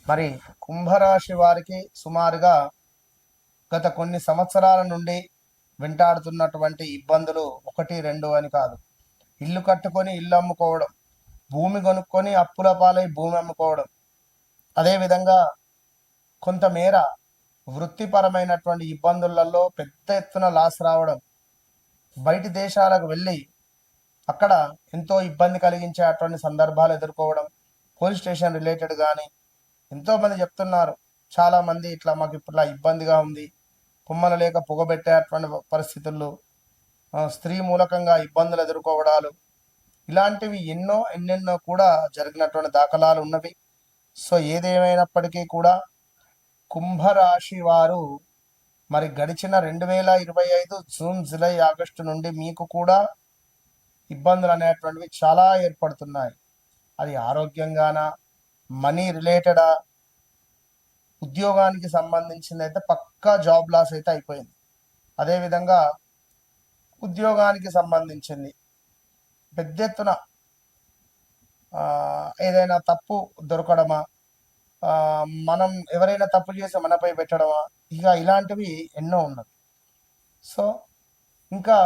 మరి కుంభరాశి వారికి సుమారుగా గత కొన్ని సంవత్సరాల నుండి వెంటాడుతున్నటువంటి ఇబ్బందులు ఒకటి రెండు అని కాదు. ఇల్లు కట్టుకొని ఇల్లు అమ్ముకోవడం, భూమి కొనుక్కొని అప్పుల పాలై భూమి అమ్ముకోవడం, అదేవిధంగా కొంతమేర వృత్తిపరమైనటువంటి ఇబ్బందులలో పెద్ద ఎత్తున లాస్ రావడం, బయటి దేశాలకు వెళ్ళి అక్కడ ఎంతో ఇబ్బంది కలిగించేటువంటి సందర్భాలు ఎదుర్కోవడం, పోలీస్ స్టేషన్ రిలేటెడ్ కానీ ఎంతోమంది చెప్తున్నారు. చాలామంది ఇట్లా మాకు ఇట్లా ఇబ్బందిగా ఉంది, పొమ్మలు లేక పొగబెట్టేటువంటి పరిస్థితుల్లో స్త్రీ మూలకంగా ఇబ్బందులు ఎదుర్కోవడాలు, ఇలాంటివి ఎన్నెన్నో కూడా జరిగినటువంటి దాఖలాలు ఉన్నవి. సో ఏదేమైనప్పటికీ కూడా కుంభరాశి వారు మరి గడిచిన 2025 జూన్ జూలై ఆగస్టు నుండి మీకు కూడా ఇబ్బందులు అనేటువంటివి చాలా ఏర్పడుతున్నాయి. అది ఆరోగ్యంగానా, మనీ రిలేటెడా, ఉద్యోగానికి సంబంధించింది అయితే పక్కా జాబ్ లాస్ అయితే అయిపోయింది. అదేవిధంగా ఉద్యోగానికి సంబంధించింది పెద్ద ఎత్తున ఏదైనా తప్పు దొరకడమా, మనం ఎవరైనా తప్పు చేసి మనపై పెట్టడమా, ఇక ఇలాంటివి ఎన్నో ఉన్నవి. సో ఇంకా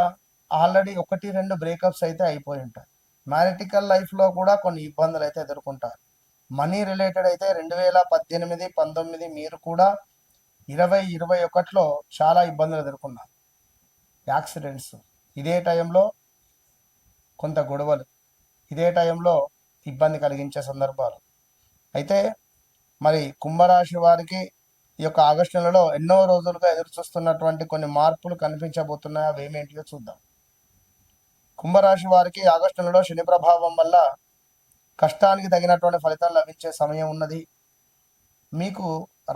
ఆల్రెడీ 1-2 బ్రేకప్స్ అయితే అయిపోయి ఉంటాయి. మ్యారిటికల్ లైఫ్లో కూడా కొన్ని ఇబ్బందులు అయితే ఎదుర్కొంటారు. మనీ రిలేటెడ్ అయితే 2018, 19 మీరు కూడా 2021లో చాలా ఇబ్బందులు ఎదుర్కొన్నారు. యాక్సిడెంట్స్, ఇదే టైంలో కొంత గొడవలు, ఇదే టైంలో ఇబ్బంది కలిగించే సందర్భాలు. అయితే మరి కుంభరాశి వారికి ఈ యొక్క ఆగస్టు నెలలో ఎన్నో రోజులుగా ఎదురు చూస్తున్నటువంటి కొన్ని మార్పులు కనిపించబోతున్నాయి. అవి ఏమేంటియో చూద్దాం. కుంభరాశి వారికి ఆగస్టు నెలలో శని ప్రభావం వల్ల కష్టానికి తగినటువంటి ఫలితాలు లభించే సమయం ఉన్నది. మీకు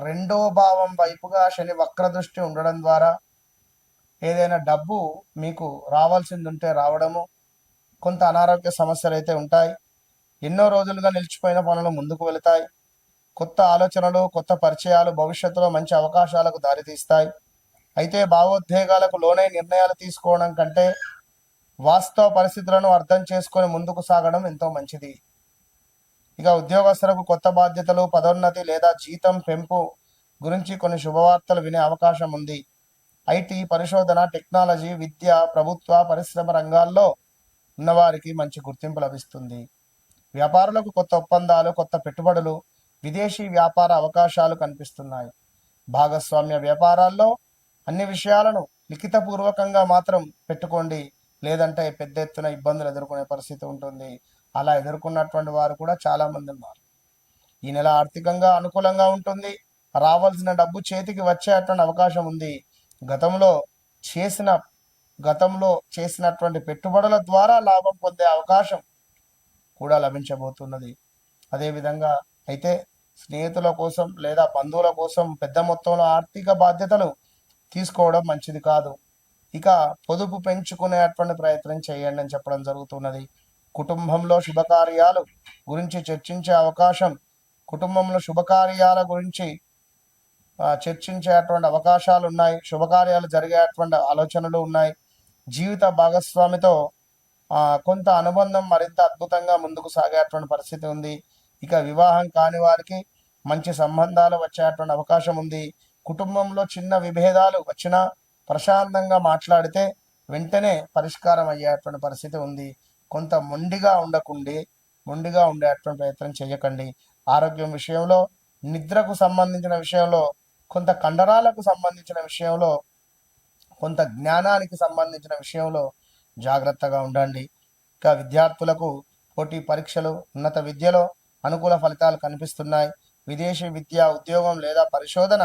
2వ భావం వైపుగా శని వక్ర దృష్టి ఉండడం ద్వారా ఏదైనా డబ్బు మీకు రావాల్సింది ఉంటే రావడము, కొంత అనారోగ్య సమస్యలు అయితే ఉంటాయి. ఎన్నో రోజులుగా నిలిచిపోయిన పనులు ముందుకు వెళతాయి. కొత్త ఆలోచనలు, కొత్త పరిచయాలు భవిష్యత్తులో మంచి అవకాశాలకు దారితీస్తాయి. అయితే భావోద్వేగాలకు లోనై నిర్ణయాలు తీసుకోవడం కంటే వాస్తవ పరిస్థితులను అర్థం చేసుకొని ముందుకు సాగడం ఎంతో మంచిది. ఇక ఉద్యోగస్తులకు కొత్త బాధ్యతలు, పదోన్నతి లేదా జీతం పెంపు గురించి కొన్ని శుభవార్తలు వినే అవకాశం ఉంది. ఐటీ, పరిశోధన, టెక్నాలజీ, విద్య, ప్రభుత్వ, పరిశ్రమ రంగాల్లో ఉన్నవారికి మంచి గుర్తింపు లభిస్తుంది. వ్యాపారులకు కొత్త ఒప్పందాలు, కొత్త పెట్టుబడులు, విదేశీ వ్యాపార అవకాశాలు కనిపిస్తున్నాయి. భాగస్వామ్య వ్యాపారాల్లో అన్ని విషయాలను లిఖితపూర్వకంగా మాత్రం పెట్టుకోండి, లేదంటే పెద్ద ఎత్తున ఇబ్బందులు ఎదుర్కొనే పరిస్థితి ఉంటుంది. అలా ఎదుర్కొన్నటువంటి వారు కూడా చాలా మంది ఉన్నారు. ఈ నెల ఆర్థికంగా అనుకూలంగా ఉంటుంది. రావాల్సిన డబ్బు చేతికి వచ్చేటువంటి అవకాశం ఉంది. గతంలో చేసినటువంటి పెట్టుబడుల ద్వారా లాభం పొందే అవకాశం కూడా లభించబోతున్నది. అదేవిధంగా అయితే స్నేహితుల కోసం లేదా బంధువుల కోసం పెద్ద మొత్తంలో ఆర్థిక బాధ్యతలు తీసుకోవడం మంచిది కాదు. ఇక పొదుపు పెంచుకునేటువంటి ప్రయత్నం చేయండి అని చెప్పడం జరుగుతున్నది. కుటుంబంలో శుభకార్యాలు గురించి చర్చించే అవకాశం, కుటుంబంలో శుభకార్యాల గురించి చర్చించేటువంటి అవకాశాలు ఉన్నాయి. శుభకార్యాలు జరిగేటువంటి ఆలోచనలు ఉన్నాయి. జీవిత భాగస్వామితో కొంత అనుబంధం మరింత అద్భుతంగా ముందుకు సాగేటువంటి పరిస్థితి ఉంది. ఇక వివాహం కాని వారికి మంచి సంబంధాలు వచ్చేటువంటి అవకాశం ఉంది. కుటుంబంలో చిన్న విభేదాలు వచ్చినా ప్రశాంతంగా మాట్లాడితే వెంటనే పరిష్కారం అయ్యేటువంటి పరిస్థితి ఉంది. కొంత మొండిగా ఉండేటువంటి ప్రయత్నం చేయకండి. ఆరోగ్యం విషయంలో, నిద్రకు సంబంధించిన విషయంలో, కొంత కండరాలకు సంబంధించిన విషయంలో, కొంత జ్ఞానానికి సంబంధించిన విషయంలో జాగ్రత్తగా ఉండండి. ఇక విద్యార్థులకు పోటీ పరీక్షలు, ఉన్నత విద్యలో అనుకూల ఫలితాలు కనిపిస్తున్నాయి. విదేశీ విద్య, ఉద్యోగం లేదా పరిశోధన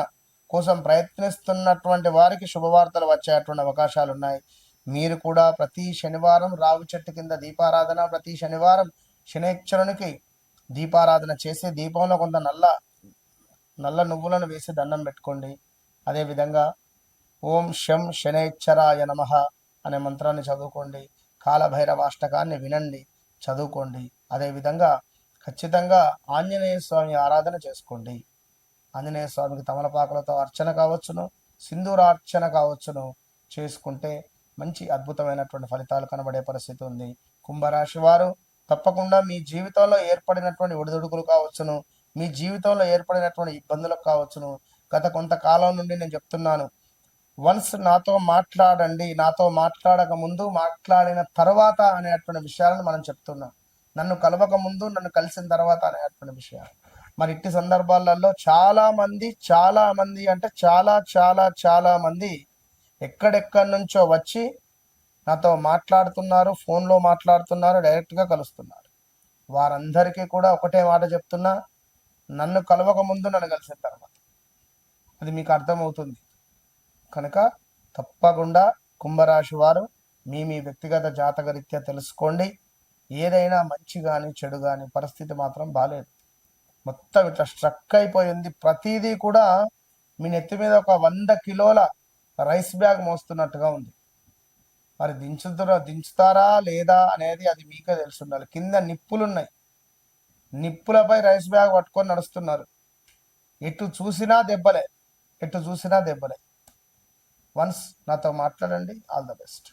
కోసం ప్రయత్నిస్తున్నటువంటి వారికి శుభవార్తలు వచ్చేటువంటి అవకాశాలు ఉన్నాయి. మీరు కూడా ప్రతి శనివారం రావి చెట్టు కింద దీపారాధన, ప్రతి శనివారం శనేశ్వరునికి దీపారాధన చేసి దీపంలో కొంత నల్ల నువ్వులను వేసి దండం పెట్టుకోండి. అదేవిధంగా ఓం శం శనేశ్వరాయ నమః అనే మంత్రాన్ని చదువుకోండి. కాలభైరవాష్టకాన్ని వినండి, చదువుకోండి. అదేవిధంగా ఖచ్చితంగా ఆంజనేయ స్వామి ఆరాధన చేసుకోండి. ఆంజనేయ స్వామికి తమలపాకులతో అర్చన కావచ్చును, సింధూరార్చన కావచ్చును చేసుకుంటే మంచి అద్భుతమైనటువంటి ఫలితాలు కనబడే పరిస్థితి ఉంది. కుంభరాశి వారు తప్పకుండా మీ జీవితంలో ఏర్పడినటువంటి ఒడిదుడుకులు కావచ్చును, మీ జీవితంలో ఏర్పడినటువంటి ఇబ్బందులకు కావచ్చును. గత కొంతకాలం నుండి నేను చెప్తున్నాను, వన్స్ నాతో మాట్లాడండి, నాతో మాట్లాడక ముందు, మాట్లాడిన తర్వాత అనేటువంటి విషయాలను మనం చెప్తున్నాం. నన్ను కలవక ముందు, నన్ను కలిసిన తర్వాత అనేటువంటి విషయాలు. మరి ఇట్టి సందర్భాలలో చాలా మంది అంటే చాలా మంది ఎక్కడెక్కడి నుంచో వచ్చి నాతో మాట్లాడుతున్నారు, ఫోన్లో మాట్లాడుతున్నారు, డైరెక్ట్గా కలుస్తున్నారు. వారందరికీ కూడా ఒకటే మాట చెప్తున్నా, నన్ను కలవక ముందు, నన్ను కలిసిన తర్వాత. అది మీకు అర్థమవుతుంది. కనుక తప్పకుండా కుంభరాశి వారు మీ వ్యక్తిగత జాతకరీత్యా తెలుసుకోండి. ఏదైనా మంచి కానీ చెడు కానీ పరిస్థితి మాత్రం బాగాలేదు. మొత్తం ఇట్లా స్ట్రక్ అయిపోయింది. ప్రతిదీ కూడా మీ నెత్తి మీద ఒక 100 కిలోల రైస్ బ్యాగ్ మోస్తున్నట్టుగా ఉంది. మరి దించుతారా లేదా అనేది అది మీకే తెలిసి ఉండాలి. కింద నిప్పులున్నాయి, నిప్పులపై రైస్ బ్యాగ్ పట్టుకొని నడుస్తున్నారు. ఎటు చూసినా దెబ్బలే. వన్స్ నాతో మాట్లాడండి. All the best.